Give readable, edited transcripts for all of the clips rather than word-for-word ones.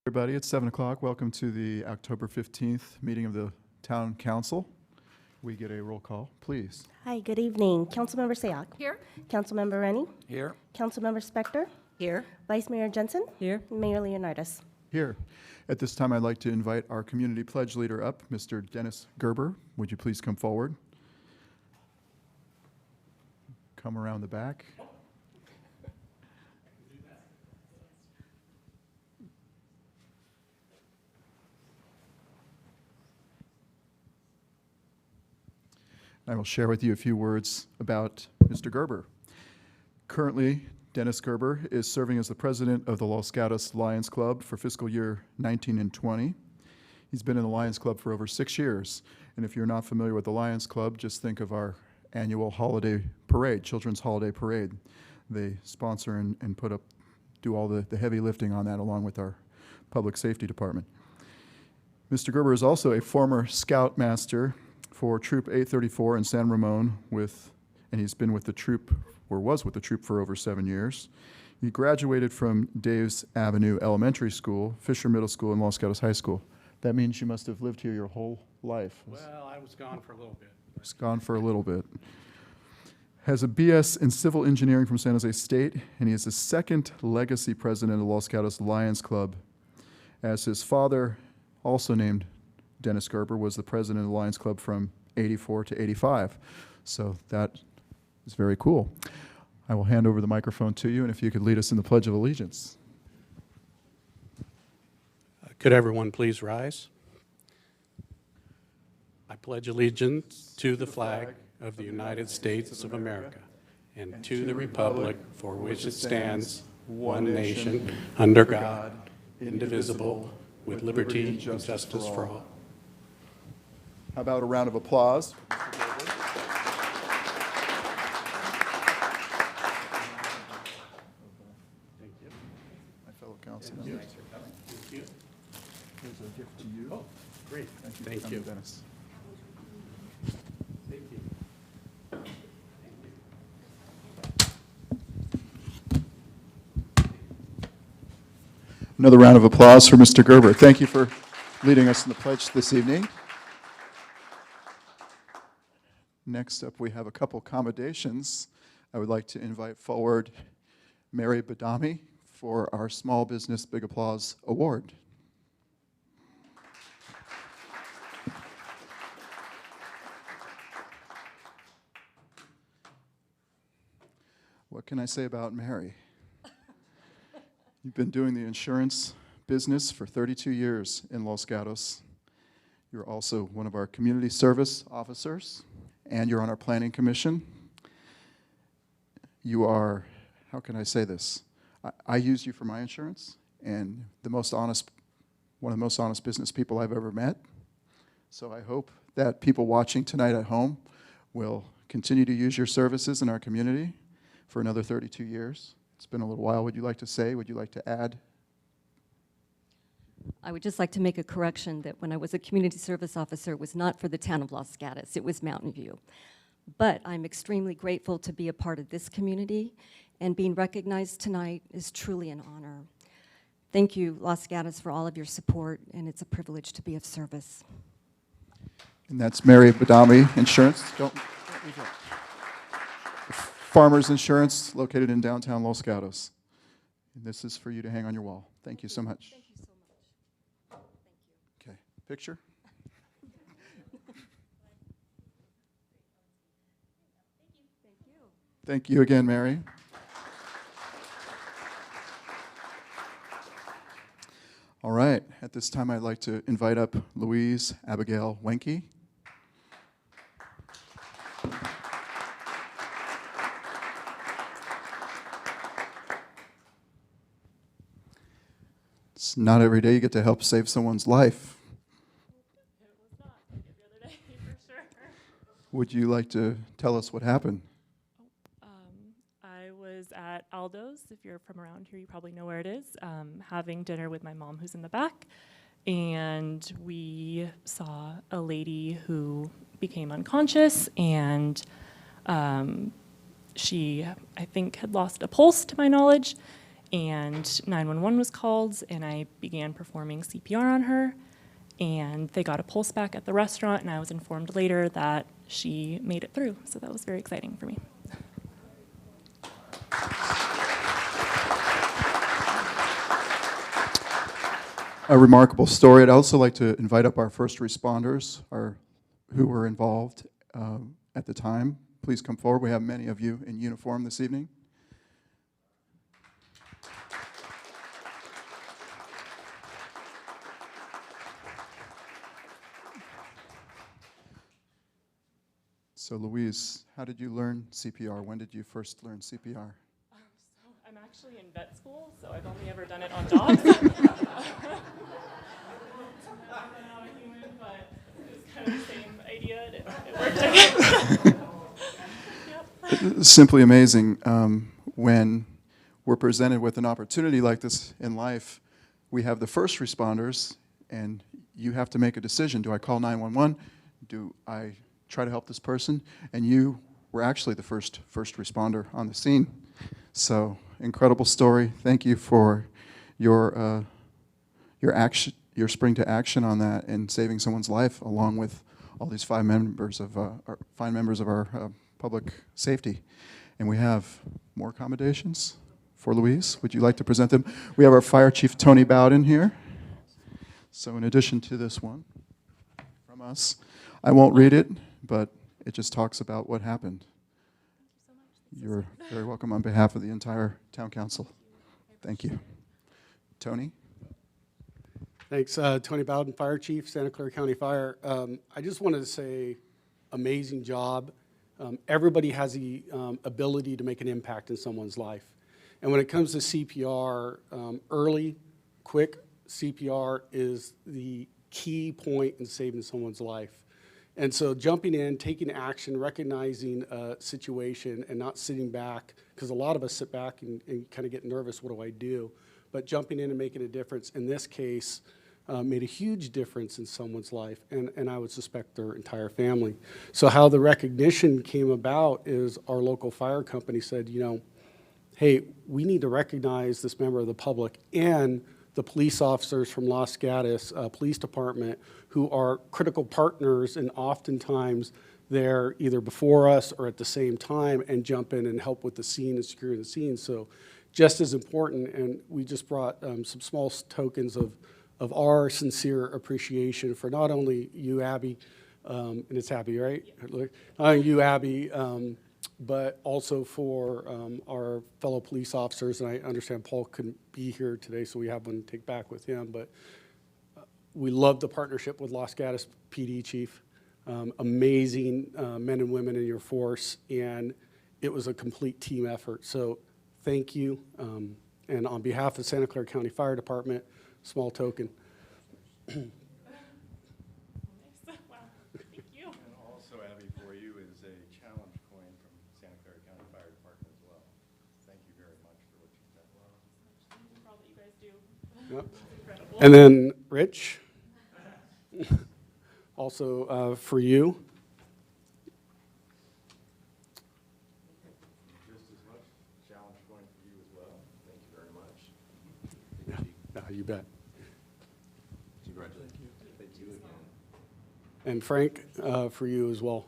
Everybody, it's 7 o'clock. Welcome to the October 15th meeting of the Town Council. We get a roll call, please. Hi, good evening. Councilmember Sayak. Here. Councilmember Rennie. Here. Councilmember Spector. Here. Vice Mayor Jensen. Here. Mayor Leonidas. Here. At this time, I'd like to invite our community pledge leader up, Mr. Dennis Gerber. Would you please come forward? Come around the back. I will share with you a few words about Mr. Gerber. Currently, Dennis Gerber is serving as the president of the Los Gatos Lions Club for fiscal year 19 and 20. He's been in the Lions Club for over 6 years. And if you're not familiar with the Lions Club, just think of our annual holiday parade, Children's Holiday Parade. They sponsor and do all the heavy lifting on that along with our public safety department. Mr. Gerber is also a former Scoutmaster for Troop 834 in San Ramon and he's been with the troop, or was with the troop for over 7 years. He graduated from Dave's Avenue Elementary School, Fisher Middle School, and Los Gatos High School. That means you must have lived here your whole life. Well, I was gone for a little bit. Was gone for a little bit. Has a BS in Civil Engineering from San Jose State, and he is the second legacy president of Los Gatos Lions Club, as his father, also named Dennis Gerber, was the president of the Lions Club from 84 to 85. So that is very cool. I will hand over the microphone to you, and if you could lead us in the Pledge of Allegiance. Could everyone please rise? I pledge allegiance to the flag of the United States of America and to the republic for which it stands, one nation, under God, indivisible, with liberty and justice for all. How about a round of applause? Thank you. My fellow council members. Thank you. Here's a gift to you. Oh, great. Thank you. Thank for coming, you. Dennis. Thank you. Another round of applause for Mr. Gerber. Thank you for leading us in the pledge this evening. Next up, we have a couple accommodations. I would like to invite forward Mary Badami for our Small Business Big Applause Award. What can I say about Mary? You've been doing the insurance business for 32 years in Los Gatos. You're also one of our community service officers, and you're on our planning commission. You are, how can I say this? I use you for my insurance, and one of the most honest business people I've ever met. So I hope that people watching tonight at home will continue to use your services in our community for another 32 years. It's been a little while. Would you like to add? I would just like to make a correction that when I was a community service officer, it was not for the town of Los Gatos, it was Mountain View. But I'm extremely grateful to be a part of this community, and being recognized tonight is truly an honor. Thank you, Los Gatos, for all of your support, and it's a privilege to be of service. And that's Mary Badami Insurance. Don't leave it. Farmers Insurance, located in downtown Los Gatos. And this is for you to hang on your wall. Thank you so much. Thank you so much. Thank you. Okay, picture? Thank you again, Mary. All right, at this time I'd like to invite up Louise Abigail Wenke. It's not every day you get to help save someone's life. It was not the other day, for sure. Would you like to tell us what happened? I was at Aldo's. If you're from around here, you probably know where it is. Having dinner with my mom, who's in the back, and we saw a lady who became unconscious, and she, I think, had lost a pulse, to my knowledge, and 911 was called, and I began performing CPR on her, and they got a pulse back at the restaurant, and I was informed later that she made it through, so that was very exciting for me. A remarkable story. I'd also like to invite up our first responders who were involved at the time. Please come forward. We have many of you in uniform this evening. So Louise, how did you learn CPR? When did you first learn CPR? I'm actually in vet school, so I've only ever done it on dogs. I'm a human, but it was kind of the same idea, and it worked, I guess. Yep. Simply amazing. When we're presented with an opportunity like this in life, we have the first responders, and you have to make a decision. Do I call 911? Do I try to help this person? And you were actually the first responder on the scene. So, incredible story. Thank you for your action, your spring to action on that, and saving someone's life, along with all these fine members of our public safety. And we have more accommodations for Louise. Would you like to present them? We have our Fire Chief Tony Bowden here. So in addition to this one from us, I won't read it, but it just talks about what happened. You're very welcome on behalf of the entire town council. Thank you. Tony? Thanks, Tony Bowden, Fire Chief, Santa Clara County Fire. I just wanted to say, amazing job. Everybody has the ability to make an impact in someone's life. And when it comes to CPR, early, quick CPR is the key point in saving someone's life. And so jumping in, taking action, recognizing a situation and not sitting back, because a lot of us sit back and kind of get nervous, what do I do? But jumping in and making a difference, in this case, made a huge difference in someone's life, and I would suspect their entire family. So how the recognition came about is our local fire company said, you know, hey, we need to recognize this member of the public and the police officers from Los Gatos Police Department who are critical partners, and oftentimes they're either before us or at the same time and jump in and help with the scene and securing the scene. So just as important, and we just brought some small tokens of our sincere appreciation for not only you, Abby, and it's Abby, right? You, Abby, but also for our fellow police officers. And I understand Paul couldn't be here today, so we have one to take back with him. But we love the partnership with Los Gatos PD Chief. Amazing men and women in your force, and it was a complete team effort. So thank you. And on behalf of Santa Clara County Fire Department, small token. Wow, thank you. And also, Abby, for you is a challenge coin from Santa Clara County Fire Department as well. Thank you very much for what you've done. For all that you guys do. Yep. It's incredible. And then Rich, also for you. Just as much challenge coin for you as well. Thank you very much. No, you bet. Congratulations. Thank you again. And Frank, for you as well.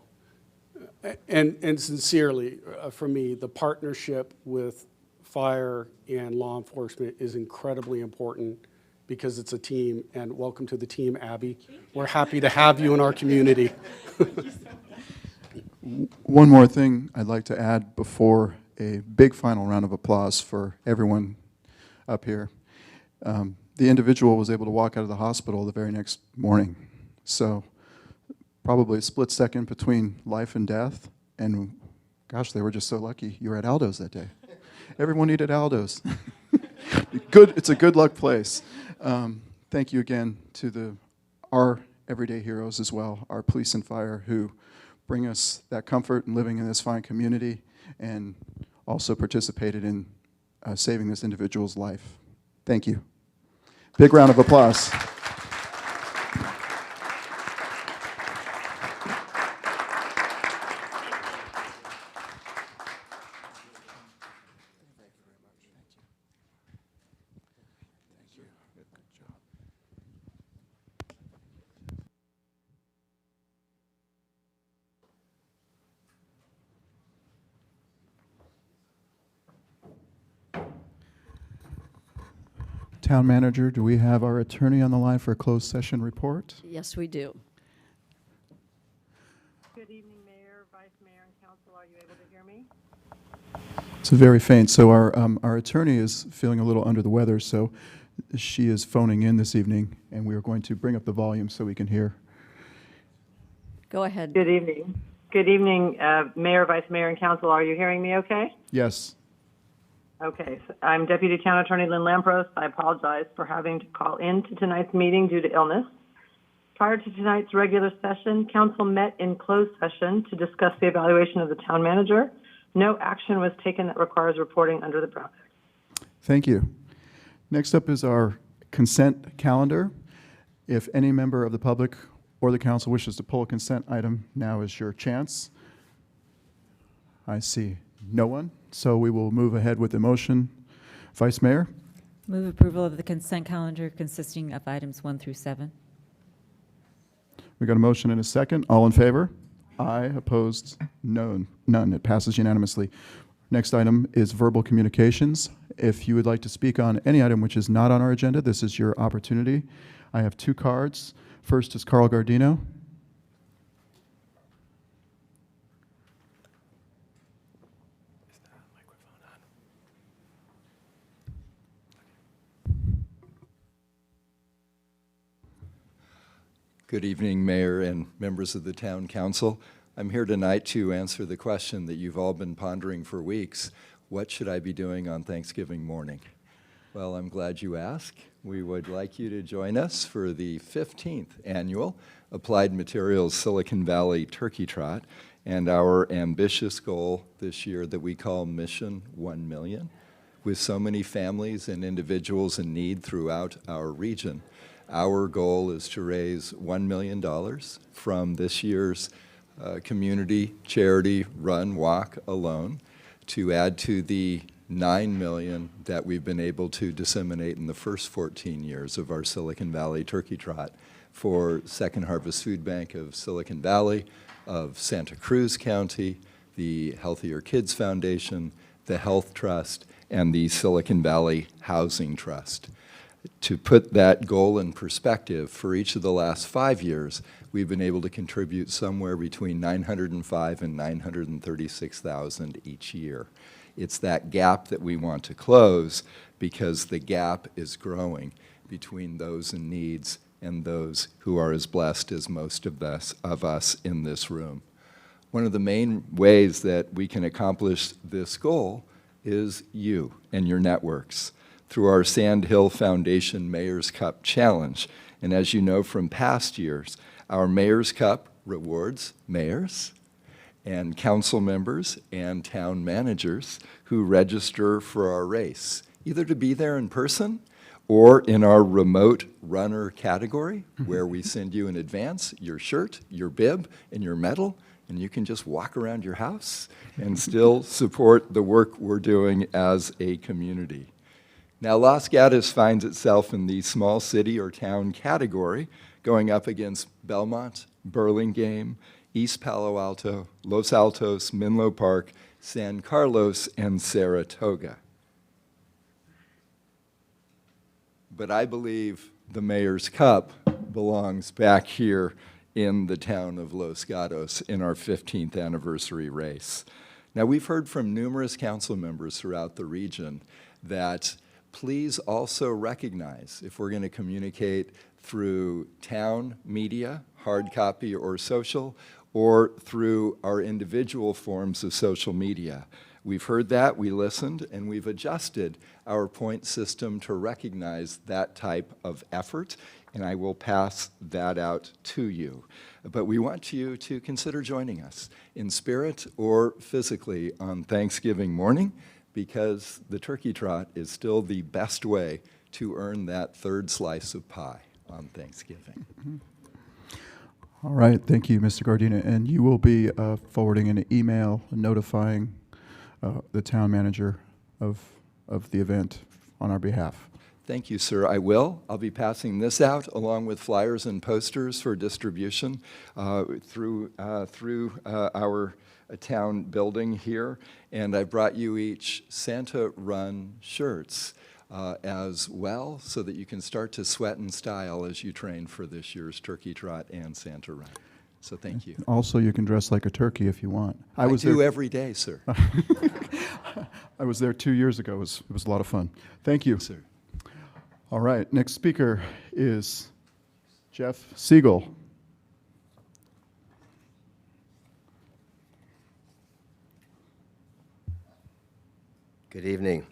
And sincerely, for me, the partnership with fire and law enforcement is incredibly important because it's a team. And welcome to the team, Abby. We're happy to have you in our community. One more thing I'd like to add before a big final round of applause for everyone up here. The individual was able to walk out of the hospital the very next morning. So probably a split second between life and death. And gosh, they were just so lucky you were at Aldo's that day. Everyone needed Aldo's. It's a good luck place. Thank you again to our everyday heroes as well, our police and fire, who bring us that comfort in living in this fine community and also participated in saving this individual's life. Thank you. Big round of applause. Town Manager, do we have our attorney on the line for a closed session report? Yes, we do. Good evening, Mayor, Vice Mayor, and Council. Are you able to hear me? It's very faint. So our attorney is feeling a little under the weather, so she is phoning in this evening, and we are going to bring up the volume so we can hear. Go ahead. Good evening. Good evening, Mayor, Vice Mayor, and Council. Are you hearing me okay? Yes. Okay. So I'm Deputy Town Attorney Lynn Lampros. I apologize for having to call in to tonight's meeting due to illness. Prior to tonight's regular session, Council met in closed session to discuss the evaluation of the Town Manager. No action was taken that requires reporting under the Brown Act. Thank you. Next up is our consent calendar. If any member of the public or the council wishes to pull a consent item, now is your chance. I see no one, so we will move ahead with the motion. Vice Mayor? Move approval of the consent calendar consisting of items 1 through 7. We got a motion and a second. All in favor? Aye. Opposed? None. It passes unanimously. Next item is verbal communications. If you would like to speak on any item which is not on our agenda, this is your opportunity. I have 2 cards. First is Carl Gardino. Good evening, Mayor and members of the Town Council. I'm here tonight to answer the question that you've all been pondering for weeks. What should I be doing on Thanksgiving morning? Well, I'm glad you asked. We would like you to join us for the 15th annual Applied Materials Silicon Valley Turkey Trot and our ambitious goal this year that we call Mission 1 Million. With so many families and individuals in need throughout our region, our goal is to raise $1 million from this year's community charity run walk alone to add to the $9 million that we've been able to disseminate in the first 14 years of our Silicon Valley Turkey Trot for Second Harvest Food Bank of Silicon Valley, of Santa Cruz County, the Healthier Kids Foundation, the Health Trust, and the Silicon Valley Housing Trust. To put that goal in perspective, for each of the last 5 years, we've been able to contribute somewhere between $905,000 and $936,000 each year. It's that gap that we want to close because the gap is growing between those in needs and those who are as blessed as most of us in this room. One of the main ways that we can accomplish this goal is you and your networks through our Sand Hill Foundation Mayor's Cup Challenge. And as you know from past years, our Mayor's Cup rewards mayors and council members and town managers who register for our race, either to be there in person or in our remote runner category, where we send you in advance your shirt, your bib, and your medal, and you can just walk around your house and still support the work we're doing as a community. Now, Los Gatos finds itself in the small city or town category, going up against Belmont, Burlingame, East Palo Alto, Los Altos, Menlo Park, San Carlos, and Saratoga. But I believe the Mayor's Cup belongs back here in the town of Los Gatos in our 15th anniversary race. Now, we've heard from numerous council members throughout the region that please also recognize, if we're going to communicate through town media, hard copy or social, or through our individual forms of social media. We've heard that, we listened, and we've adjusted our point system to recognize that type of effort, and I will pass that out to you. But we want you to consider joining us in spirit or physically on Thanksgiving morning, because the turkey trot is still the best way to earn that third slice of pie on Thanksgiving. All right, thank you, Mr. Gardina. And you will be forwarding an email notifying the town manager of the event on our behalf. Thank you, sir. I will. I'll be passing this out along with flyers and posters for distribution through our town building here. And I brought you each Santa Run shirts. as well, so that you can start to sweat in style as you train for this year's Turkey Trot and Santa Run. So thank you. Also, you can dress like a turkey if you want. I do every day, sir. I was there 2 years ago. It was a lot of fun. Thank you. Sir. All right, next speaker is Jeff Siegel. Good evening.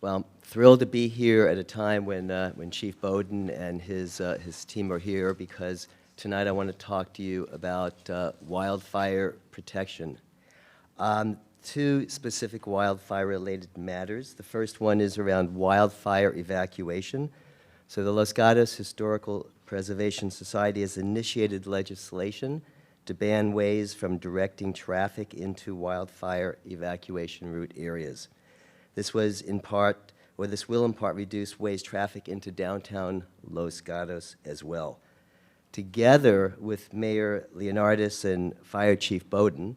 Well, I'm thrilled to be here at a time when Chief Bowden and his team are here, because tonight I want to talk to you about wildfire protection. Two specific wildfire-related matters. The first one is around wildfire evacuation. So the Los Gatos Historical Preservation Society has initiated legislation to ban Waze from directing traffic into wildfire evacuation route areas. This will in part reduce Waze traffic into downtown Los Gatos as well. Together with Mayor Leonardis and Fire Chief Bowden,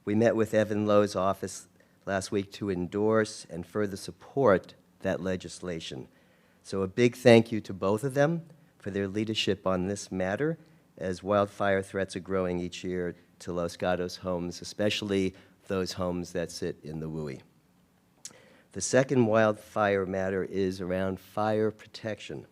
we met with Evan Lowe's office last week to endorse and further support that legislation. So a big thank you to both of them for their leadership on this matter, as wildfire threats are growing each year to Los Gatos homes, especially those homes that sit in the WUI. The second wildfire matter is around fire protection.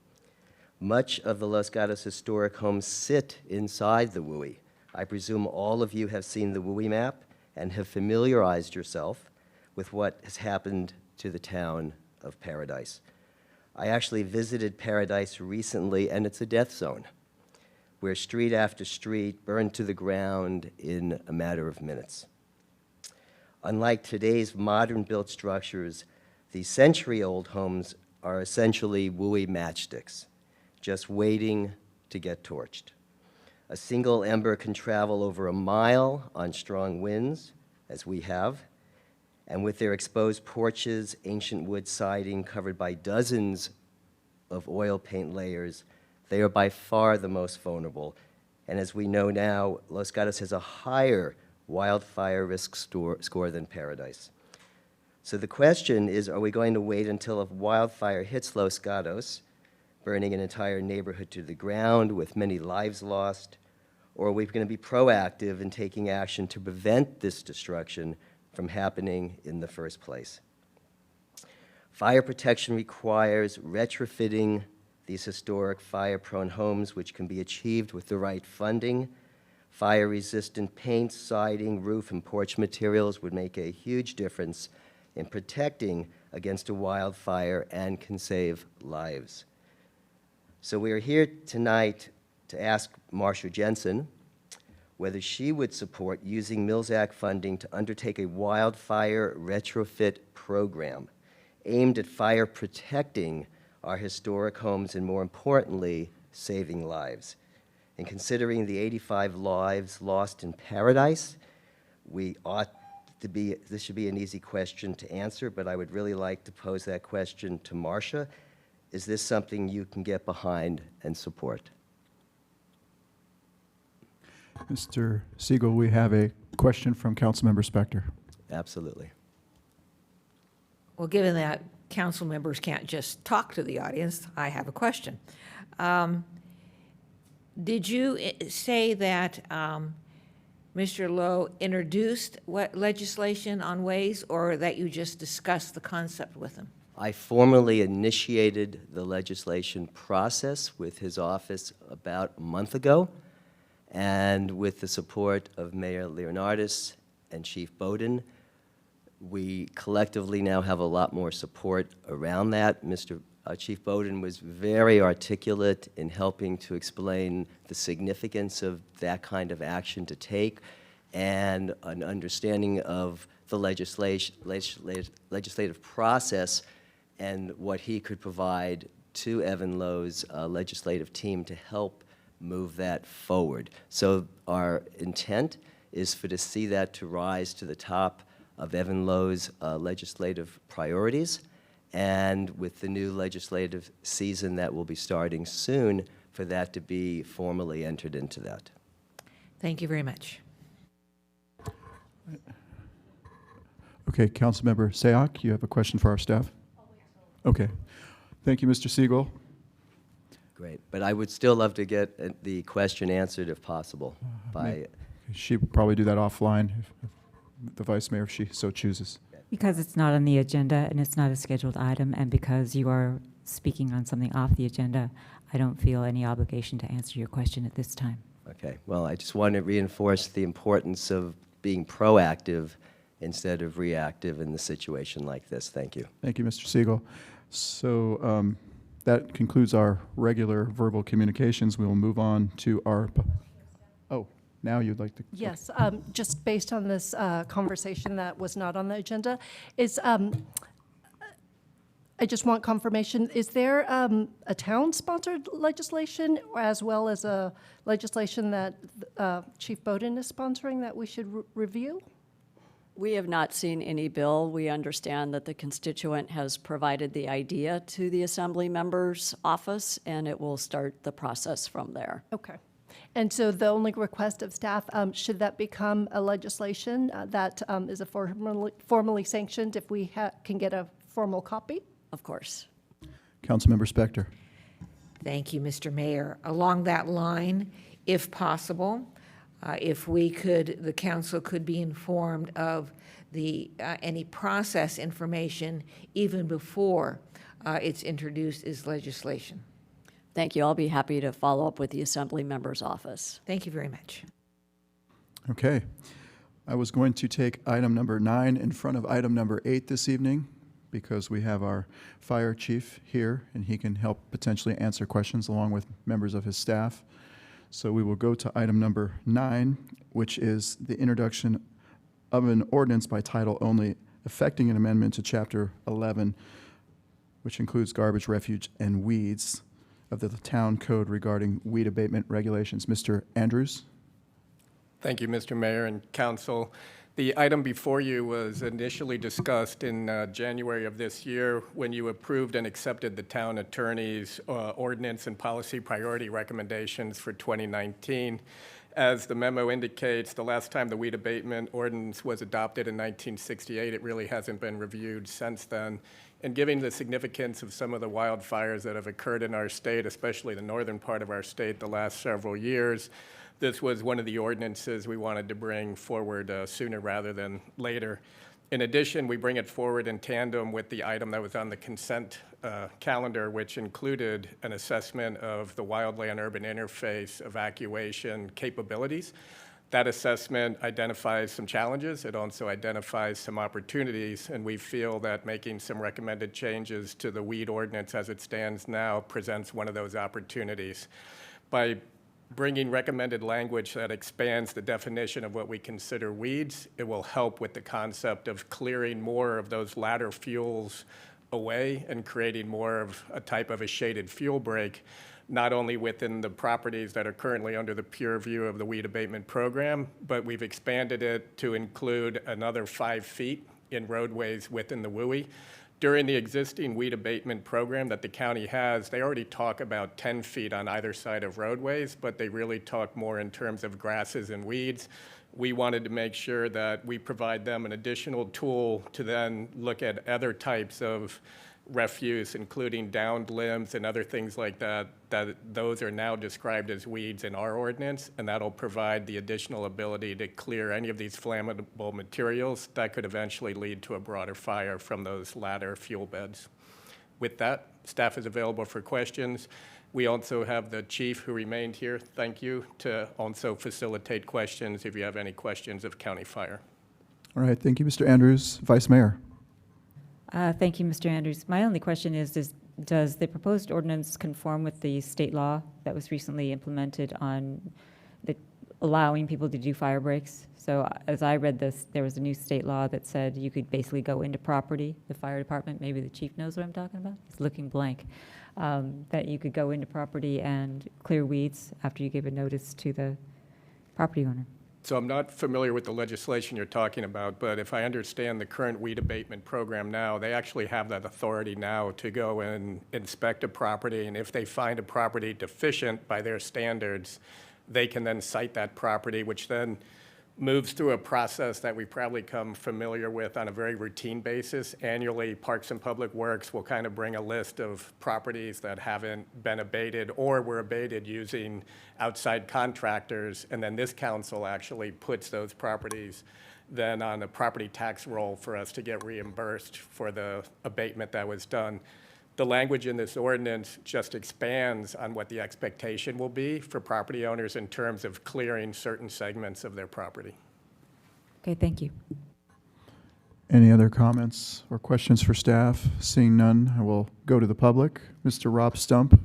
Much of the Los Gatos historic homes sit inside the WUI. I presume all of you have seen the WUI map and have familiarized yourself with what has happened to the town of Paradise. I actually visited Paradise recently, and it's a death zone, where street after street burned to the ground in a matter of minutes. Unlike today's modern-built structures, these century-old homes are essentially WUI matchsticks, just waiting to get torched. A single ember can travel over a mile on strong winds, as we have, and with their exposed porches, ancient wood siding covered by dozens of oil paint layers, they are by far the most vulnerable. And as we know now, Los Gatos has a higher wildfire risk score than Paradise. So the question is, are we going to wait until a wildfire hits Los Gatos, burning an entire neighborhood to the ground with many lives lost, or are we going to be proactive in taking action to prevent this destruction from happening in the first place? Fire protection requires retrofitting these historic fire-prone homes, which can be achieved with the right funding. Fire-resistant paint, siding, roof, and porch materials would make a huge difference in protecting against a wildfire and can save lives. So we are here tonight to ask Marsha Jensen whether she would support using Mills Act funding to undertake a wildfire retrofit program aimed at fire protecting our historic homes and, more importantly, saving lives. And considering the 85 lives lost in Paradise, this should be an easy question to answer, but I would really like to pose that question to Marsha. Is this something you can get behind and support? Mr. Siegel, we have a question from Councilmember Spector. Absolutely. Well, given that council members can't just talk to the audience, I have a question. Did you say that Mr. Lowe introduced what legislation on Waze, or that you just discussed the concept with him? I formally initiated the legislation process with his office about a month ago, and with the support of Mayor Leonardis and Chief Bowden, we collectively now have a lot more support around that. Chief Bowden was very articulate in helping to explain the significance of that kind of action to take and an understanding of the legislative process and what he could provide to Evan Lowe's legislative team to help move that forward. So our intent is to see that to rise to the top of Evan Lowe's legislative priorities, and with the new legislative season that will be starting soon, for that to be formally entered into that. Thank you very much. Okay, Councilmember Sayoc, you have a question for our staff? Okay. Thank you, Mr. Siegel. Great, but I would still love to get the question answered if possible by, She would probably do that offline, if the vice mayor, if she so chooses. Because it's not on the agenda and it's not a scheduled item, and because you are speaking on something off the agenda, I don't feel any obligation to answer your question at this time. okay. Well, I just want to reinforce the importance of being proactive instead of reactive in the situation like this. Thank you. Thank you, Mr. Siegel. So that concludes our regular verbal communications. We will move on to our, oh, now you'd like to. Yes, just based on this conversation that was not on the agenda, I just want confirmation, is there a town-sponsored legislation as well as a legislation that Chief Bowden is sponsoring that we should review? We have not seen any bill. We understand that the constituent has provided the idea to the Assembly member's office, and it will start the process from there. Okay. And so the only request of staff, should that become a legislation that is a formally sanctioned, if we can get a formal copy? Of course. Councilmember Spector. Thank you, Mr. Mayor. Along that line, if possible, if we could, the council could be informed of the any process information even before it's introduced as legislation. Thank you. I'll be happy to follow up with the Assembly member's office. Thank you very much. Okay. I was going to take item number 9 in front of item number 8 this evening because we have our fire chief here and he can help potentially answer questions along with members of his staff. So we will go to item number 9, which is the introduction of an ordinance by title only affecting an amendment to Chapter 11, which includes garbage, refuge, and weeds of the town code regarding weed abatement regulations. Mr. Andrews? Thank you, Mr. Mayor and Council. The item before you was initially discussed in January of this year when you approved and accepted the town attorney's ordinance and policy priority recommendations for 2019. As the memo indicates, the last time the weed abatement ordinance was adopted in 1968, it really hasn't been reviewed since then. And given the significance of some of the wildfires that have occurred in our state, especially the northern part of our state the last several years, this was one of the ordinances we wanted to bring forward sooner rather than later. In addition, we bring it forward in tandem with the item that was on the consent calendar, which included an assessment of the wildland-urban interface evacuation capabilities. That assessment identifies some challenges. It also identifies some opportunities, and we feel that making some recommended changes to the weed ordinance as it stands now presents one of those opportunities. By bringing recommended language that expands the definition of what we consider weeds, it will help with the concept of clearing more of those ladder fuels away and creating more of a type of a shaded fuel break, not only within the properties that are currently under the purview of the weed abatement program, but we've expanded it to include another 5 feet in roadways within the WUI. During the existing weed abatement program that the county has, they already talk about 10 feet on either side of roadways, but they really talk more in terms of grasses and weeds. We wanted to make sure that we provide them an additional tool to then look at other types of refuse, including downed limbs and other things like that, that those are now described as weeds in our ordinance, and that'll provide the additional ability to clear any of these flammable materials that could eventually lead to a broader fire from those ladder fuel beds. With that, staff is available for questions. We also have the chief who remained here, thank you, to also facilitate questions if you have any questions of County Fire. All right, thank you, Mr. Andrews. Vice Mayor? Thank you, Mr. Andrews. My only question is, does the proposed ordinance conform with the state law that was recently implemented on allowing people to do fire breaks? So as I read this, there was a new state law that said you could basically go into property, the fire department, maybe the chief knows what I'm talking about, it's looking blank, that you could go into property and clear weeds after you give a notice to the property owner. So I'm not familiar with the legislation you're talking about, but if I understand the current weed abatement program now, they actually have that authority now to go and inspect a property, and if they find a property deficient by their standards, they can then cite that property, which then moves through a process that we probably come familiar with on a very routine basis. Annually, Parks and Public Works will kind of bring a list of properties that haven't been abated or were abated using outside contractors, and then this council actually puts those properties then on a property tax roll for us to get reimbursed for the abatement that was done. The language in this ordinance just expands on what the expectation will be for property owners in terms of clearing certain segments of their property. Okay, thank you. Any other comments or questions for staff? Seeing none, I will go to the public. Mr. Rob Stump.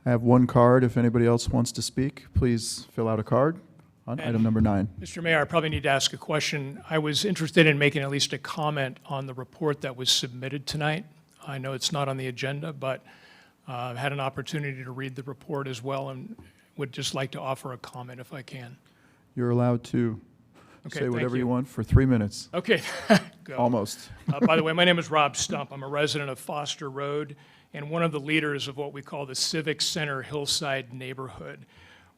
I have one card. If anybody else wants to speak, please fill out a card on item number 9. Mr. Mayor, I probably need to ask a question. I was interested in making at least a comment on the report that was submitted tonight. I know it's not on the agenda, but I've had an opportunity to read the report as well and would just like to offer a comment if I can. You're allowed to Okay, say thank whatever you you. want for 3 minutes. Okay. Go. Almost. By the way, my name is Rob Stump. I'm a resident of Foster Road and one of the leaders of what we call the Civic Center Hillside Neighborhood.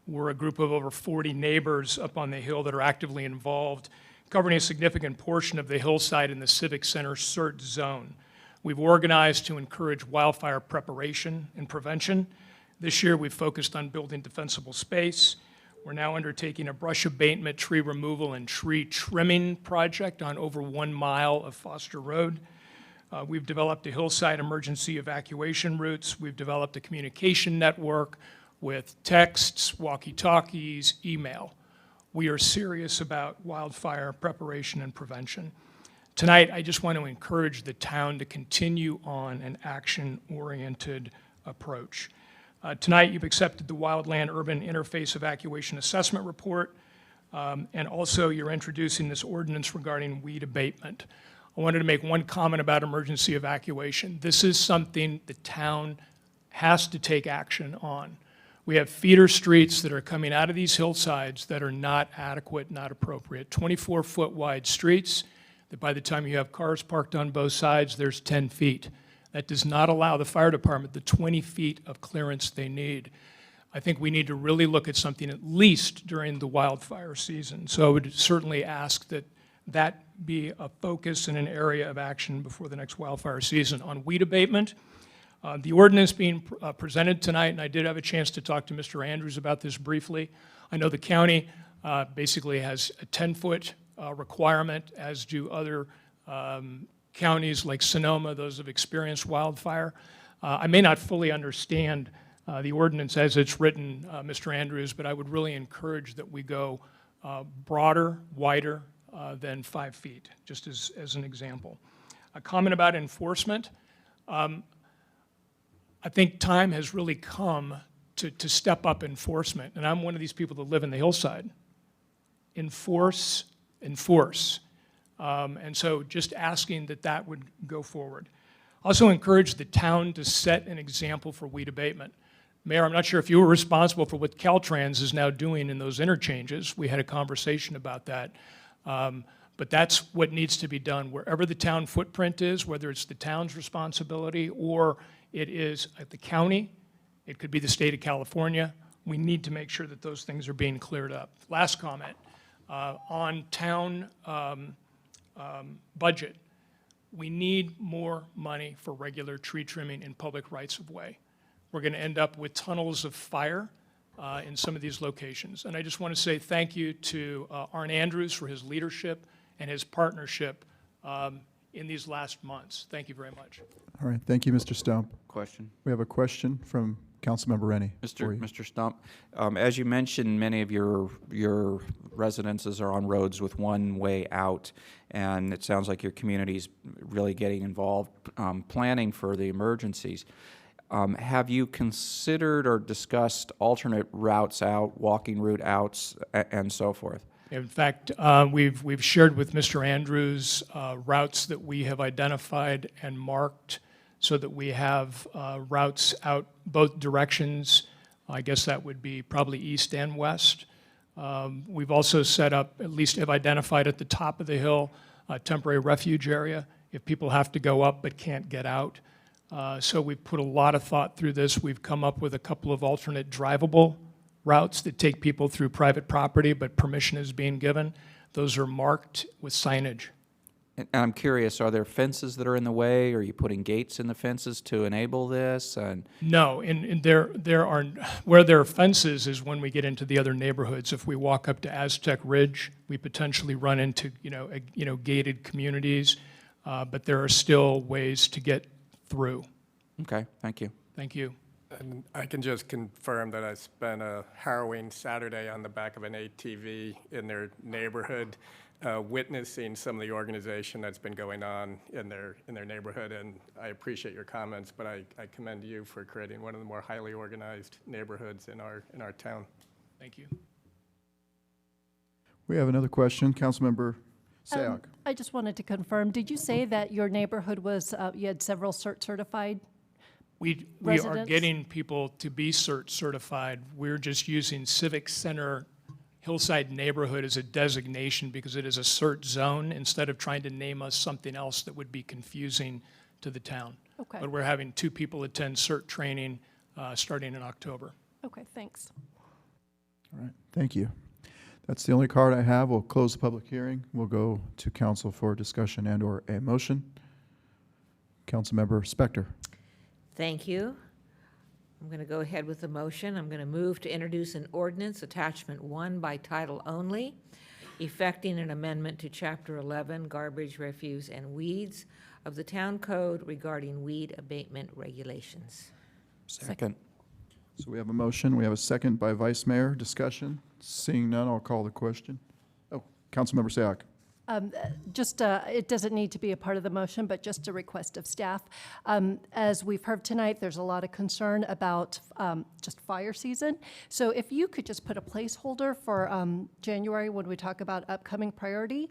We're a group of over 40 neighbors up on the hill that are actively involved, covering a significant portion of the hillside in the Civic Center CERT zone. We've organized to encourage wildfire preparation and prevention. This year, we've focused on building defensible space. We're now undertaking a brush abatement, tree removal, and tree trimming project on over 1 mile of Foster Road. We've developed a hillside emergency evacuation routes. We've developed a communication network with texts, walkie-talkies, email. We are serious about wildfire preparation and prevention. Tonight, I just want to encourage the town to continue on an action-oriented approach. Tonight, you've accepted the Wildland-Urban Interface Evacuation Assessment Report, and also you're introducing this ordinance regarding weed abatement. I wanted to make one comment about emergency evacuation. This is something the town has to take action on. We have feeder streets that are coming out of these hillsides that are not adequate, not appropriate. 24-foot wide streets that by the time you have cars parked on both sides, there's 10 feet. That does not allow the fire department the 20 feet of clearance they need. I think we need to really look at something at least during the wildfire season. So I would certainly ask that that be a focus and an area of action before the next wildfire season. On weed abatement, the ordinance being presented tonight, and I did have a chance to talk to Mr. Andrews about this briefly. I know the county basically has a 10-foot requirement, as do other counties like Sonoma, those have experienced wildfire. I may not fully understand the ordinance as it's written, Mr. Andrews, but I would really encourage that we go broader, wider than 5 feet, just as an example. A comment about enforcement. I think time has really come to step up enforcement, and I'm one of these people that live in the hillside. Enforce. And so just asking that would go forward. Also encourage the town to set an example for weed abatement. Mayor, I'm not sure if you were responsible for what Caltrans is now doing in those interchanges. We had a conversation about that. But that's what needs to be done. Wherever the town footprint is, whether it's the town's responsibility or it is at the county, it could be the state of California, we need to make sure that those things are being cleared up. Last comment. On town budget, we need more money for regular tree trimming in public rights-of-way. We're going to end up with tunnels of fire in some of these locations. And I just want to say thank you to Arn Andrews for his leadership and his partnership in these last months. Thank you very much. All right, thank you, Mr. Stump. Question. We have a question from Councilmember Rennie. Mr. Stump, as you mentioned, many of your residences are on roads with one way out, and it sounds like your community's really getting involved planning for the emergencies. Have you considered or discussed alternate routes out, walking route outs, and so forth? In fact, we've shared with Mr. Andrews routes that we have identified and marked so that we have routes out both directions. I guess that would be probably east and west. We've also set up, at least have identified at the top of the hill, a temporary refuge area if people have to go up but can't get out. So we've put a lot of thought through this. We've come up with a couple of alternate drivable routes that take people through private property, but permission is being given. Those are marked with signage. And I'm curious, are there fences that are in the way? Are you putting gates in the fences to enable this? And No, and there are, where there are fences is when we get into the other neighborhoods. If we walk up to Aztec Ridge, we potentially run into, gated communities, but there are still ways to get through. okay, thank you. Thank you. And I can just confirm that I spent a harrowing Saturday on the back of an ATV in their neighborhood, witnessing some of the organization that's been going on in their neighborhood. And I appreciate your comments, but I commend you for creating one of the more highly organized neighborhoods in our town. Thank you. We have another question. Councilmember Sayak. I just wanted to confirm, did you say that your neighborhood was, you had several certified? We are Residents? getting people to be CERT certified. We're just using Civic Center Hillside Neighborhood as a designation because it is a CERT zone instead of trying to name us something else that would be confusing to the town. Okay. But we're having 2 people attend CERT training starting in October. Okay, thanks. All right, thank you. That's the only card I have. We'll close the public hearing. We'll go to council for discussion and/or a motion. Councilmember Spector. Thank you. I'm going to go ahead with the motion. I'm going to move to introduce an ordinance, Attachment 1 by title only, effecting an amendment to Chapter 11, Garbage, Refuse, and Weeds of the Town Code regarding weed abatement regulations. Second. So we have a motion. We have a second by Vice Mayor. Discussion. Seeing none, I'll call the question. Oh, Councilmember Sayak. It doesn't need to be a part of the motion, but just a request of staff. As we've heard tonight, there's a lot of concern about just fire season. So if you could just put a placeholder for January when we talk about upcoming priority.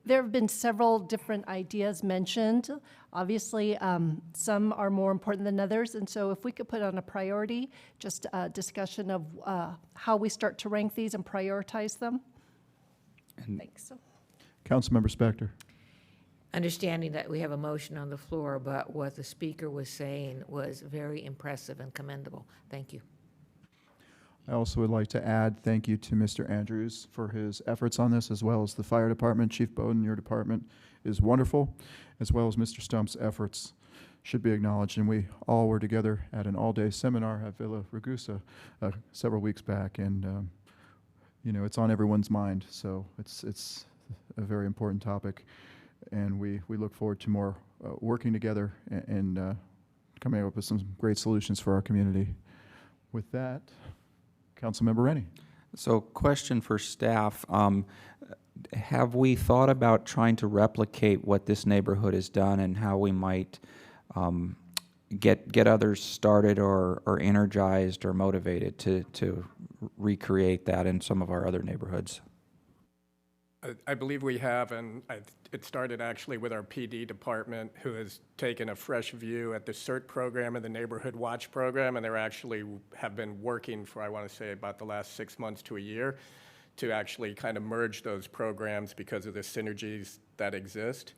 There have been several different ideas mentioned. Obviously, some are more important than others. And so if we could put on a priority, just a discussion of how we start to rank these and prioritize them. Thanks. Councilmember Spector. Understanding that we have a motion on the floor, but what the speaker was saying was very impressive and commendable. Thank you. I also would like to add thank you to Mr. Andrews for his efforts on this, as well as the fire department. Chief Bowden, your department is wonderful, as well as Mr. Stump's efforts should be acknowledged. And we all were together at an all-day seminar at Villa Ragusa several weeks back, and it's on everyone's mind. So it's a very important topic, and we look forward to more working together and coming up with some great solutions for our community. With that, Councilmember Rennie. So question for staff. Have we thought about trying to replicate what this neighborhood has done and how we might get others started or energized or motivated to recreate that in some of our other neighborhoods? I believe we have, and it started actually with our PD department, who has taken a fresh view at the CERT program and the Neighborhood Watch program, and they're actually have been working for, I want to say, about the last 6 months to a year to actually kind of merge those programs because of the synergies that exist.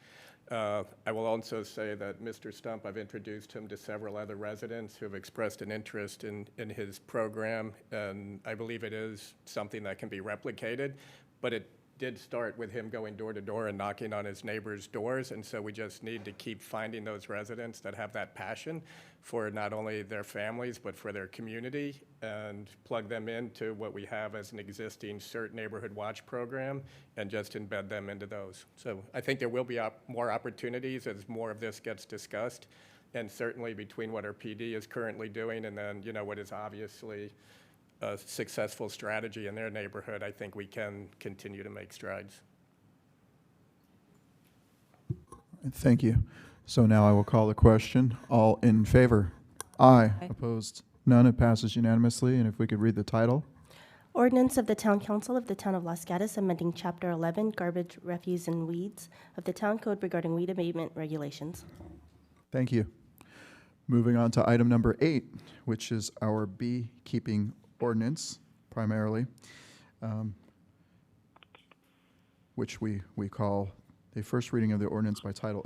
I will also say that Mr. Stump, I've introduced him to several other residents who have expressed an interest in his program, and I believe it is something that can be replicated, but it did start with him going door to door and knocking on his neighbors' doors, and so we just need to keep finding those residents that have that passion for not only their families but for their community and plug them into what we have as an existing CERT Neighborhood Watch program and just embed them into those. So I think there will be more opportunities as more of this gets discussed, and certainly between what our PD is currently doing and then what is obviously a successful strategy in their neighborhood, I think we can continue to make strides. Thank you. So now I will call the question. All in favor? Aye. Opposed? None. It passes unanimously. And if we could read the title. Ordinance of the Town Council of the Town of Los Gatos amending Chapter 11, Garbage, Refuse, and Weeds of the Town Code regarding weed abatement regulations. Thank you. Moving on to item number 8, which is our beekeeping ordinance, primarily, which we call the first reading of the ordinance by title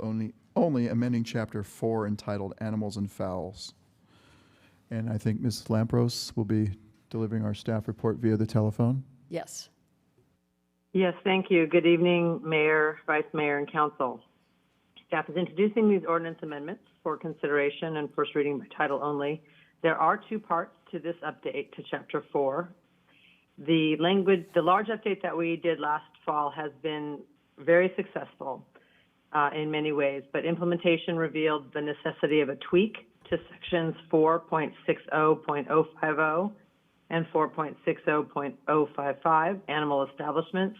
only amending Chapter 4 entitled Animals and Fowls. And I think Ms. Lampros will be delivering our staff report via the telephone. Yes. Yes, thank you. Good evening, Mayor, Vice Mayor, and Council. Staff is introducing these ordinance amendments for consideration and first reading by title only. There are two parts to this update to Chapter 4. The large update that we did last fall has been very successful in many ways, but implementation revealed the necessity of a tweak to sections 4.60.050 and 4.60.055, animal establishments.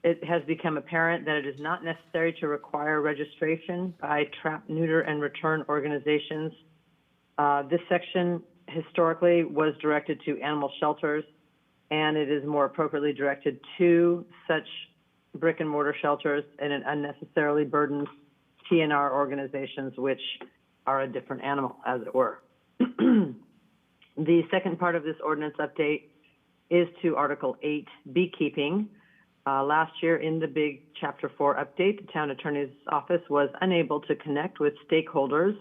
It has become apparent that it is not necessary to require registration by trap, neuter, and return organizations. This section historically was directed to animal shelters, and it is more appropriately directed to such brick and mortar shelters, and it unnecessarily burdens TNR organizations, which are a different animal, as it were. The second part of this ordinance update is to Article 8, beekeeping. Last year in the big Chapter 4 update, the town attorney's office was unable to connect with stakeholders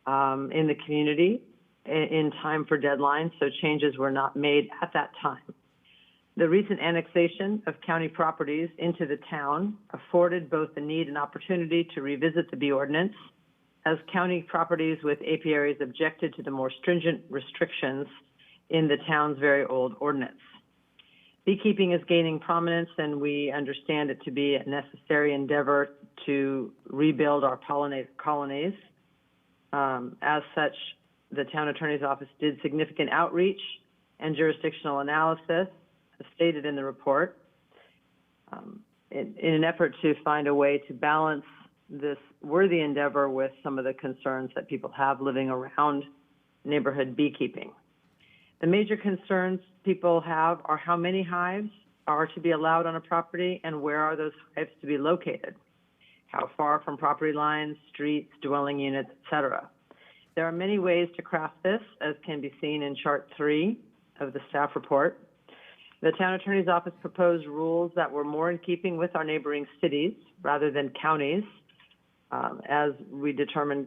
in the community in time for deadlines, so changes were not made at that time. The recent annexation of county properties into the town afforded both the need and opportunity to revisit the bee ordinance, as county properties with apiaries objected to the more stringent restrictions in the town's very old ordinance. Beekeeping is gaining prominence, and we understand it to be a necessary endeavor to rebuild our pollinator colonies. As such, the town attorney's office did significant outreach and jurisdictional analysis, as stated in the report, in an effort to find a way to balance this worthy endeavor with some of the concerns that people have living around neighborhood beekeeping. The major concerns people have are how many hives are to be allowed on a property and where are those hives to be located, how far from property lines, streets, dwelling units, etc. There are many ways to craft this, as can be seen in Chart 3 of the staff report. The town attorney's office proposed rules that were more in keeping with our neighboring cities rather than counties. As we determined,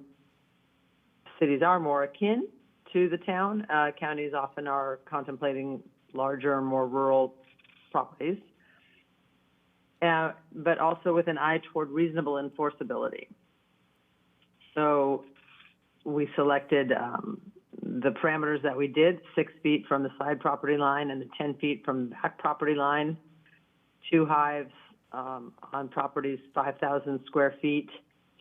cities are more akin to the town. Counties often are contemplating larger and more rural properties, but also with an eye toward reasonable enforceability. So we selected the parameters that we did: 6 feet from the side property line and the 10 feet from the back property line, 2 hives on properties 5,000 square feet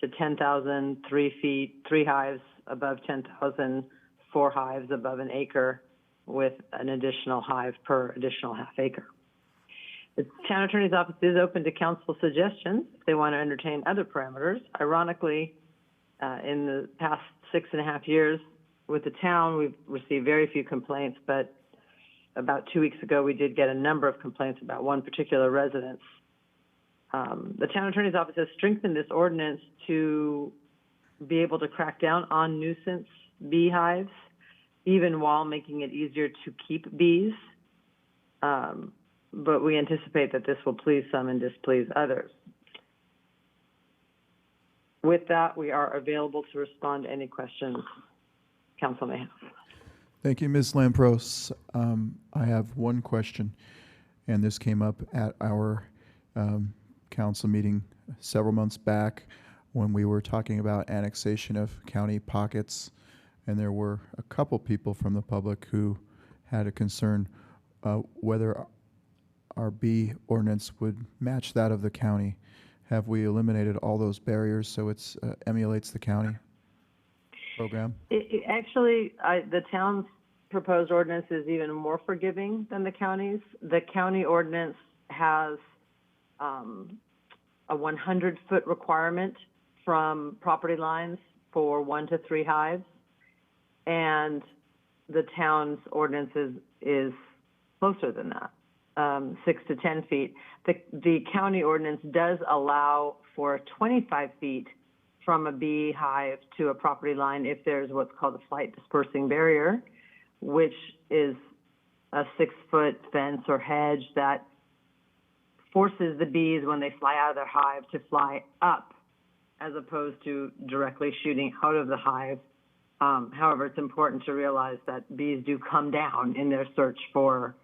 to 10,000, 3 feet, 3 hives above 10,000, 4 hives above an acre, with an additional hive per additional half acre. The town attorney's office is open to council suggestions if they want to entertain other parameters. Ironically, in the past 6.5 years with the town, we've received very few complaints, but about 2 weeks ago, we did get a number of complaints about one particular residence. The town attorney's office has strengthened this ordinance to be able to crack down on nuisance beehives, even while making it easier to keep bees. But we anticipate that this will please some and displease others. With that, we are available to respond to any questions council may have. Thank you, Ms. Lampros. I have one question, and this came up at our council meeting several months back when we were talking about annexation of county pockets, and there were a couple people from the public who had a concern whether our bee ordinance would match that of the county. Have we eliminated all those barriers so it emulates the county program? Actually, the town's proposed ordinance is even more forgiving than the county's. The county ordinance has a 100-foot requirement from property lines for 1 to 3 hives, and the town's ordinance is closer than that, 6 to 10 feet. The county ordinance does allow for 25 feet from a beehive to a property line if there's what's called a flight dispersing barrier, which is a 6-foot fence or hedge that forces the bees, when they fly out of their hive, to fly up as opposed to directly shooting out of the hive However, it's important to realize that bees do come down in their search for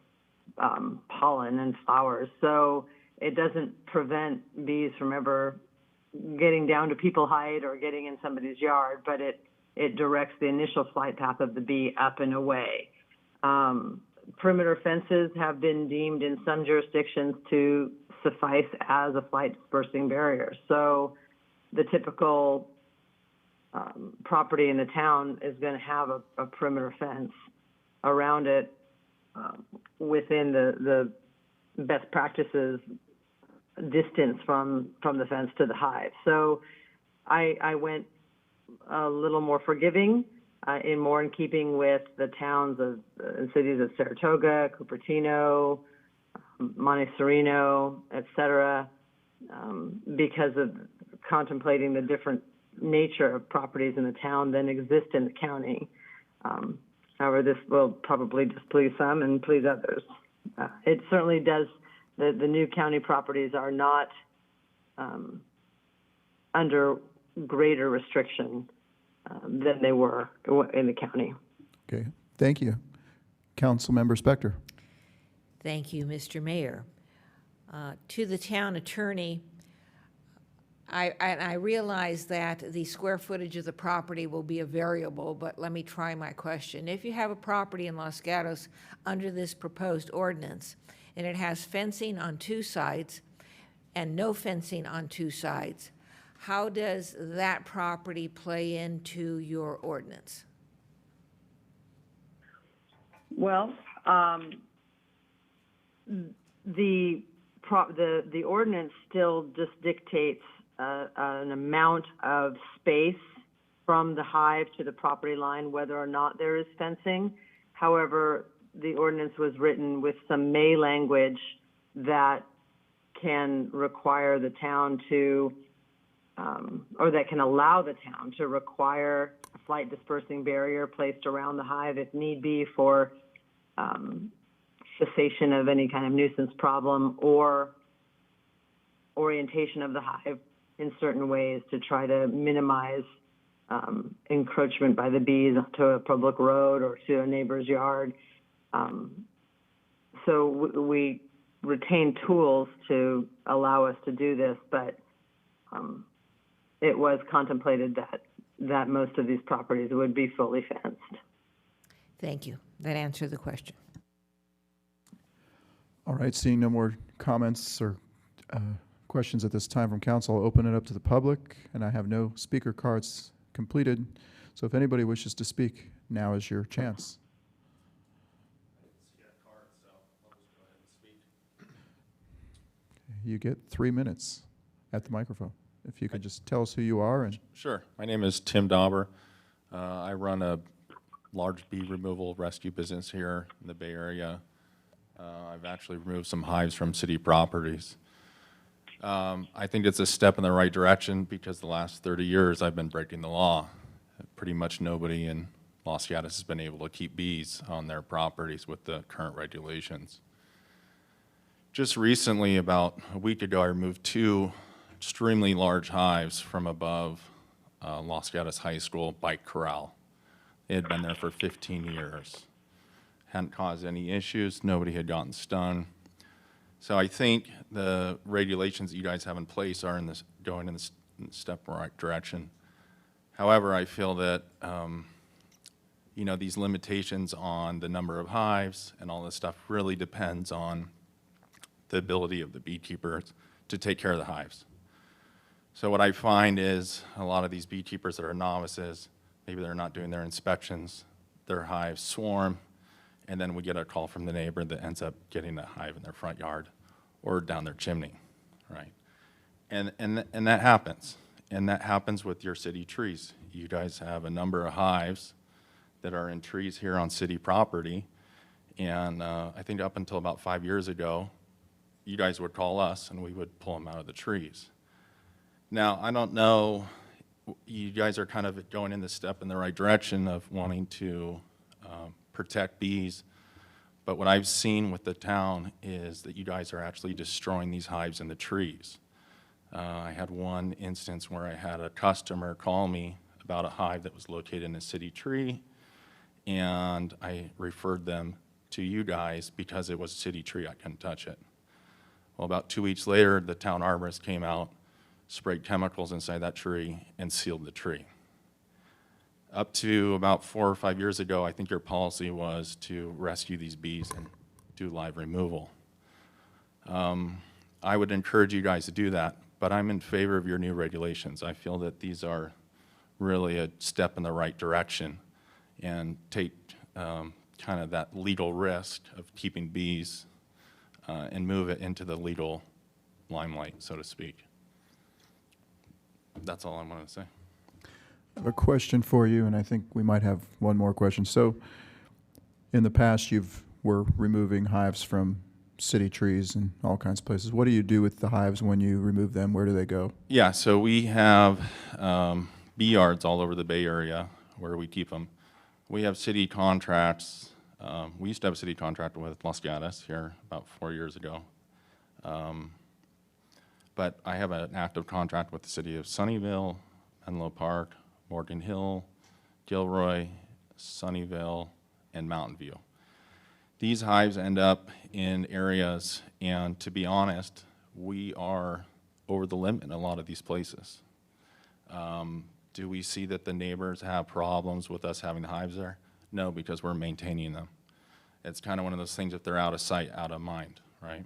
pollen and flowers. So it doesn't prevent bees from ever getting down to people height or getting in somebody's yard, but it directs the initial flight path of the bee up and away. Perimeter fences have been deemed in some jurisdictions to suffice as a flight dispersing barrier. So the typical property in the town is going to have a perimeter fence around it within the best practices distance from the fence to the hive. So I went a little more forgiving, more in keeping with the towns and cities of Saratoga, Cupertino, Monte Sereno, et cetera, because of contemplating the different nature of properties in the town than exist in the county. However, this will probably displease some and please others. It certainly does. The new county properties are not under greater restriction than they were in the county. Okay, thank you. Councilmember Spector. Thank you, Mr. Mayor. To the town attorney, I realize that the square footage of the property will be a variable, but let me try my question. If you have a property in Los Gatos under this proposed ordinance, and it has fencing on 2 sides and no fencing on 2 sides, how does that property play into your ordinance? Well, the ordinance still just dictates an amount of space from the hive to the property line, whether or not there is fencing. However, the ordinance was written with some may language that can require the town to, or that can allow the town to require a flight dispersing barrier placed around the hive if need be for cessation of any kind of nuisance problem or orientation of the hive in certain ways to try to minimize encroachment by the bees to a public road or to a neighbor's yard. So we retain tools to allow us to do this, but it was contemplated that most of these properties would be fully fenced. Thank you. That answered the question. All right, seeing no more comments or questions at this time from council, I'll open it up to the public, and I have no speaker cards completed. So if anybody wishes to speak, now is your chance. You get 3 minutes at the microphone. If you could just tell us who you are. And Sure. My name is Tim Dauber. I run a large bee removal rescue business here in the Bay Area. I've actually removed some hives from city properties. I think it's a step in the right direction because the last 30 years I've been breaking the law. Pretty much nobody in Los Gatos has been able to keep bees on their properties with the current regulations. Just recently, about a week ago, I removed 2 extremely large hives from above Los Gatos High School bike corral. They had been there for 15 years. Hadn't caused any issues. Nobody had gotten stung. So I think the regulations that you guys have in place are going in the step in the right direction. However, I feel that these limitations on the number of hives and all this stuff really depends on the ability of the beekeepers to take care of the hives. So what I find is a lot of these beekeepers that are novices, maybe they're not doing their inspections, their hives swarm, and then we get a call from the neighbor that ends up getting a hive in their front yard or down their chimney, right? And that happens. And that happens with your city trees. You guys have a number of hives that are in trees here on city property. And I think up until about 5 years ago, you guys would call us and we would pull them out of the trees. Now, I don't know, you guys are kind of going in the step in the right direction of wanting to protect bees. But what I've seen with the town is that you guys are actually destroying these hives in the trees. I had one instance where I had a customer call me about a hive that was located in a city tree, and I referred them to you guys because it was a city tree, I couldn't touch it. Well, about 2 weeks later, the town arborist came out, sprayed chemicals inside that tree, and sealed the tree. Up to about 4 or 5 years ago, I think your policy was to rescue these bees and do live removal. I would encourage you guys to do that, but I'm in favor of your new regulations. I feel that these are really a step in the right direction and take kind of that legal risk of keeping bees and move it into the legal limelight, so to speak. That's all I wanted to say. I have a question for you, and I think we might have one more question. So in the past, were removing hives from city trees and all kinds of places. What do you do with the hives when you remove them? Where do they go? Yeah, so we have bee yards all over the Bay Area where we keep them. We have city contracts. We used to have a city contract with Los Gatos here about 4 years ago. But I have an active contract with the city of Sunnyvale, Menlo Park, Morgan Hill, Gilroy, Sunnyvale, and Mountain View. These hives end up in areas, and to be honest, we are over the limit in a lot of these places. Do we see that the neighbors have problems with us having the hives there? No, because we're maintaining them. It's kind of one of those things, if they're out of sight, out of mind, right?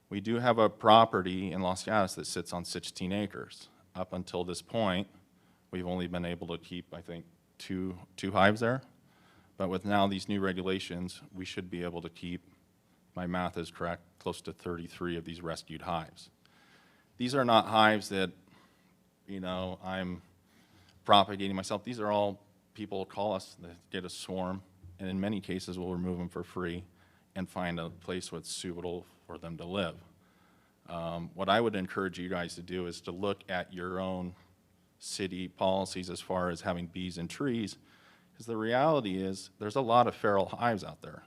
We do have a property in Los Gatos that sits on 16 acres. Up until this point, we've only been able to keep, I think, two hives there. But with now these new regulations, we should be able to keep, my math is correct, close to 33 of these rescued hives. These are not hives that, you know, I'm propagating myself. These are all people call us, they get a swarm, and in many cases we'll remove them for free and find a place that's suitable for them to live. What I would encourage you guys to do is to look at your own city policies as far as having bees in trees, because the reality is there's a lot of feral hives out there.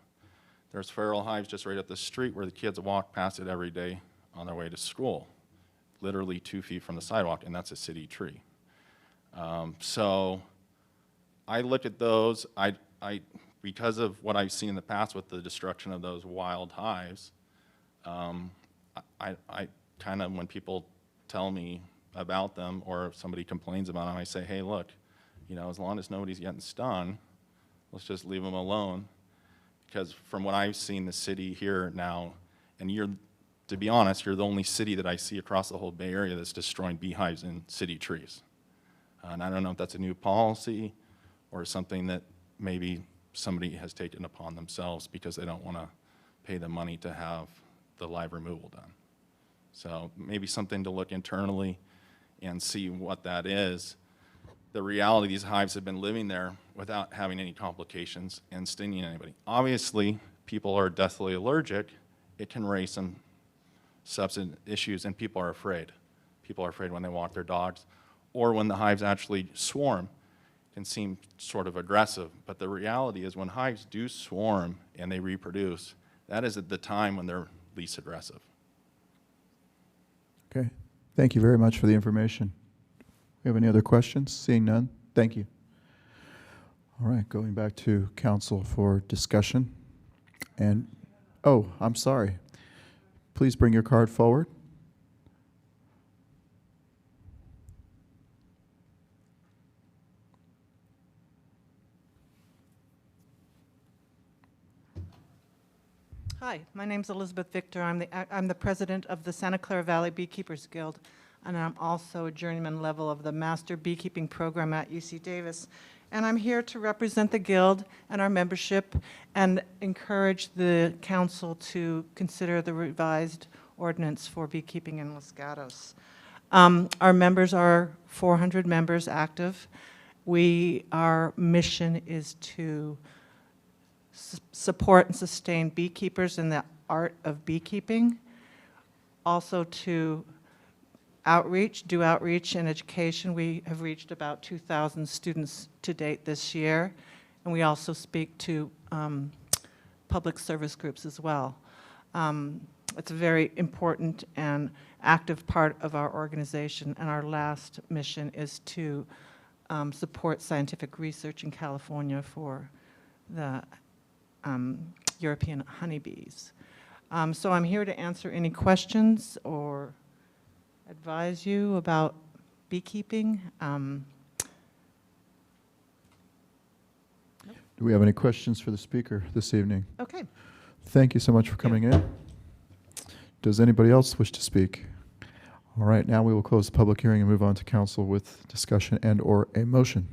There's feral hives just right up the street where the kids walk past it every day on their way to school, literally 2 feet from the sidewalk, and that's a city tree. So I look at those, because of what I've seen in the past with the destruction of those wild hives, I kind of, when people tell me about them or if somebody complains about them, I say, hey, look, you know, as long as nobody's getting stung, let's just leave them alone. Because from what I've seen the city here now, and to be honest, you're the only city that I see across the whole Bay Area that's destroying beehives in city trees. And I don't know if that's a new policy or something that maybe somebody has taken upon themselves because they don't want to pay the money to have the live removal done. So maybe something to look internally and see what that is. The reality, these hives have been living there without having any complications and stinging anybody. Obviously, people are deathly allergic. It can raise some substance issues, and people are afraid. People are afraid when they walk their dogs, or when the hives actually swarm. It can seem sort of aggressive, but the reality is when hives do swarm and they reproduce, that is at the time when they're least aggressive. Okay. Thank you very much for the information. We have any other questions? Seeing none, thank you. All right, going back to council for discussion. And, oh, I'm sorry. Please bring your card forward. Hi, my name's Elizabeth Victor. I'm the president of the Santa Clara Valley Beekeepers Guild, and I'm also a journeyman level of the Master Beekeeping Program at UC Davis. And I'm here to represent the Guild and our membership and encourage the council to consider the revised ordinance for beekeeping in Los Gatos. Our members are 400 members active. Our mission is to support and sustain beekeepers in the art of beekeeping, also to do outreach and education. We have reached about 2,000 students to date this year, and we also speak to public service groups as well. It's a very important and active part of our organization, and our last mission is to support scientific research in California for the European honeybees. So I'm here to answer any questions or advise you about beekeeping. Do we have any questions for the speaker this evening? Okay. Thank you so much for coming in. Does anybody else wish to speak? All right, now we will close the public hearing and move on to council with discussion and/or a motion.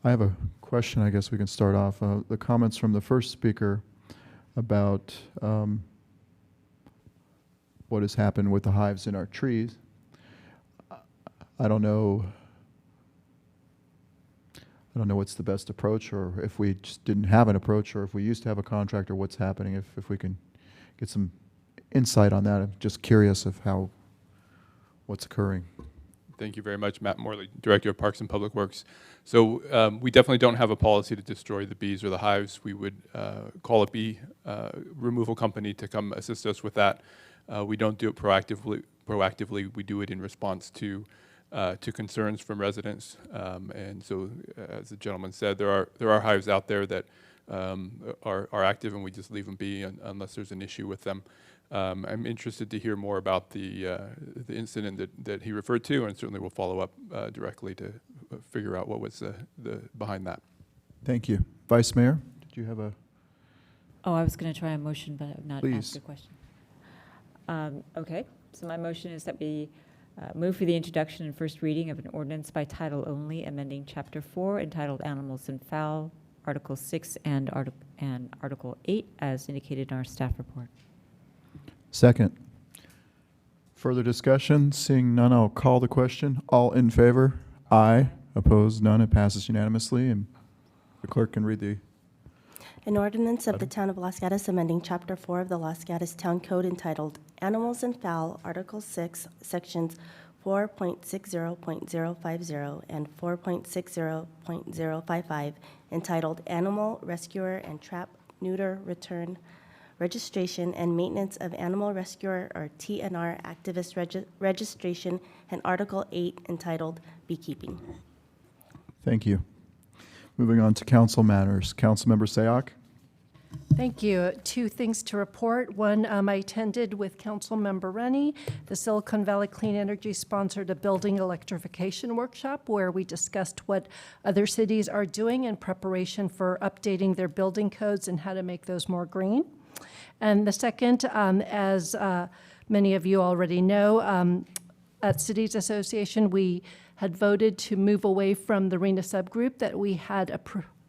I have a question, I guess we can start off. The comments from the first speaker about what has happened with the hives in our trees. I don't know what's the best approach, or if we just didn't have an approach, or if we used to have a contract, or what's happening, if we can get some insight on that. I'm just curious of what's occurring. Thank you very much, Matt Morley, Director of Parks and Public Works. So we definitely don't have a policy to destroy the bees or the hives. We would call a bee removal company to come assist us with that. We don't do it proactively. We do it in response to concerns from residents. And so, as the gentleman said, there are hives out there that are active, and we just leave them be unless there's an issue with them. I'm interested to hear more about the incident that he referred to, and certainly we'll follow up directly to figure out what was behind that. Thank you. Vice Mayor, did you have a? Oh, I was going to try a motion, but not Please. ask a question. Okay, so my motion is that we move for the introduction and first reading of an ordinance by title only, amending Chapter 4 entitled Animals and Fowl, Article 6 and Article 8, as indicated in our staff report. Second. Further discussion? Seeing none, I'll call the question. All in favor? Aye. Opposed? None. It passes unanimously. And the clerk can read the. An ordinance of the Town of Los Gatos amending Chapter 4 of the Los Gatos Town Code entitled Animals and Fowl, Article 6, Sections 4.60.050 and 4.60.055, entitled Animal Rescuer and Trap, Neuter, Return, Registration and Maintenance of Animal Rescuer or TNR Activist Registration, and Article 8 entitled Beekeeping. Thank you. Moving on to council matters. Councilmember Sayoc. Thank you. Two things to report. One, I attended with Councilmember Rennie. The Silicon Valley Clean Energy sponsored a building electrification workshop where we discussed what other cities are doing in preparation for updating their building codes and how to make those more green. And the second, as many of you already know, at Cities Association, we had voted to move away from the RENA subgroup that we had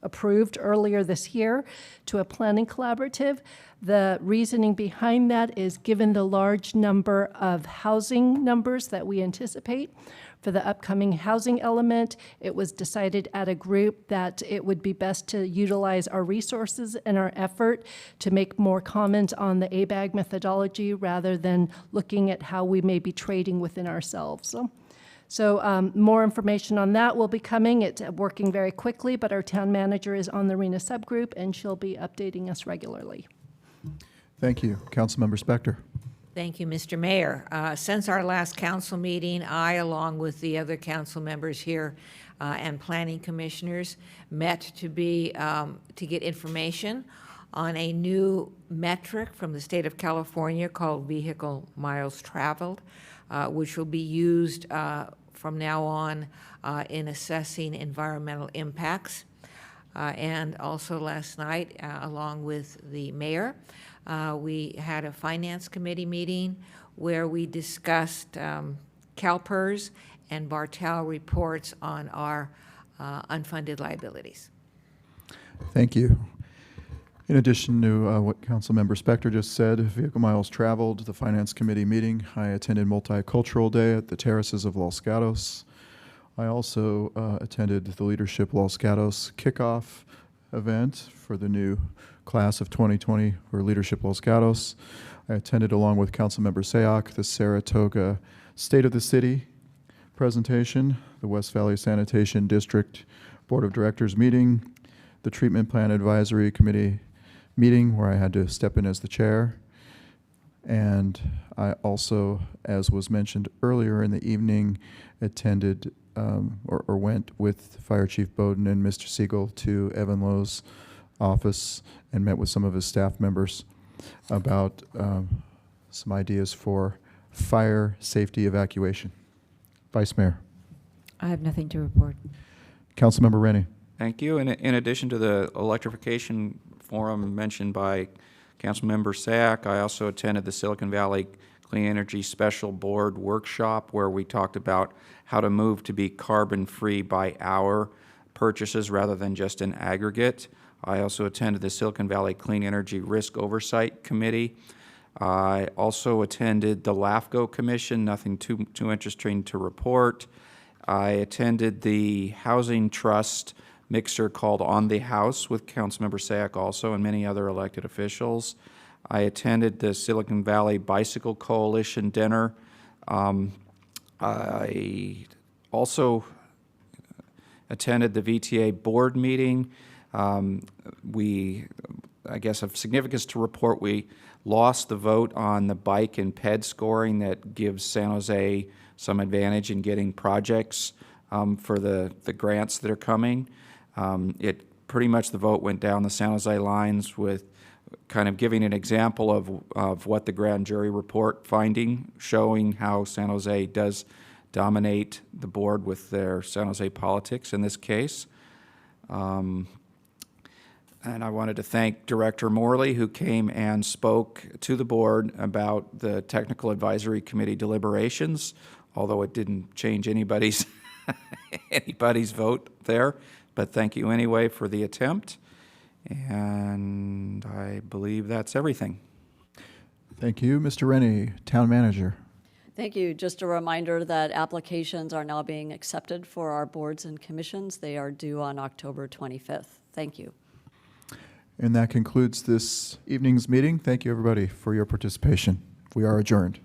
approved earlier this year to a planning collaborative. The reasoning behind that is given the large number of housing numbers that we anticipate for the upcoming housing element, it was decided at a group that it would be best to utilize our resources and our effort to make more comment on the ABAG methodology rather than looking at how we may be trading within ourselves. So more information on that will be coming. It's working very quickly, but our town manager is on the RENA subgroup, and she'll be updating us regularly. Thank you. Councilmember Spector. Thank you, Mr. Mayor. Since our last council meeting, I, along with the other council members here and planning commissioners, met to get information on a new metric from the state of California called vehicle miles traveled, which will be used from now on in assessing environmental impacts. And also last night, along with the mayor, we had a finance committee meeting where we discussed CalPERS and Bartel reports on our unfunded liabilities. Thank you. In addition to what Councilmember Spector just said, vehicle miles traveled, the Finance Committee meeting, I attended Multicultural Day at the Terraces of Los Gatos. I also attended the Leadership Los Gatos kickoff event for the new class of 2020 for Leadership Los Gatos. I attended, along with Councilmember Sayoc, the Saratoga State of the City presentation, the West Valley Sanitation District Board of Directors meeting, the Treatment Plan Advisory Committee meeting where I had to step in as the chair. And I also, as was mentioned earlier in the evening, attended or went with Fire Chief Bowden and Mr. Siegel to Evan Lowe's office and met with some of his staff members about some ideas for fire safety evacuation. Vice Mayor. I have nothing to report. Councilmember Rennie. Thank you. In addition to the electrification forum mentioned by Councilmember Sack, I also attended the Silicon Valley Clean Energy Special Board workshop where we talked about how to move to be carbon-free by hour purchases rather than just an aggregate. I also attended the Silicon Valley Clean Energy Risk Oversight Committee. I also attended the LAFCO Commission, nothing too interesting to report. I attended the Housing Trust mixer called On the House with Councilmember Sack also and many other elected officials. I attended the Silicon Valley Bicycle Coalition dinner. I also attended the VTA board meeting. I guess of significance to report, we lost the vote on the bike and ped scoring that gives San Jose some advantage in getting projects for the grants that are coming. Pretty much the vote went down the San Jose lines with kind of giving an example of what the grand jury report finding, showing how San Jose does dominate the board with their San Jose politics in this case. And I wanted to thank Director Morley, who came and spoke to the board about the Technical Advisory Committee deliberations, although it didn't change anybody's vote there. But thank you anyway for the attempt. And I believe that's everything. Thank you. Mr. Rennie, Town Manager. Thank you. Just a reminder that applications are now being accepted for our boards and commissions. They are due on October 25th. Thank you. And that concludes this evening's meeting. Thank you, everybody, for your participation. We are adjourned.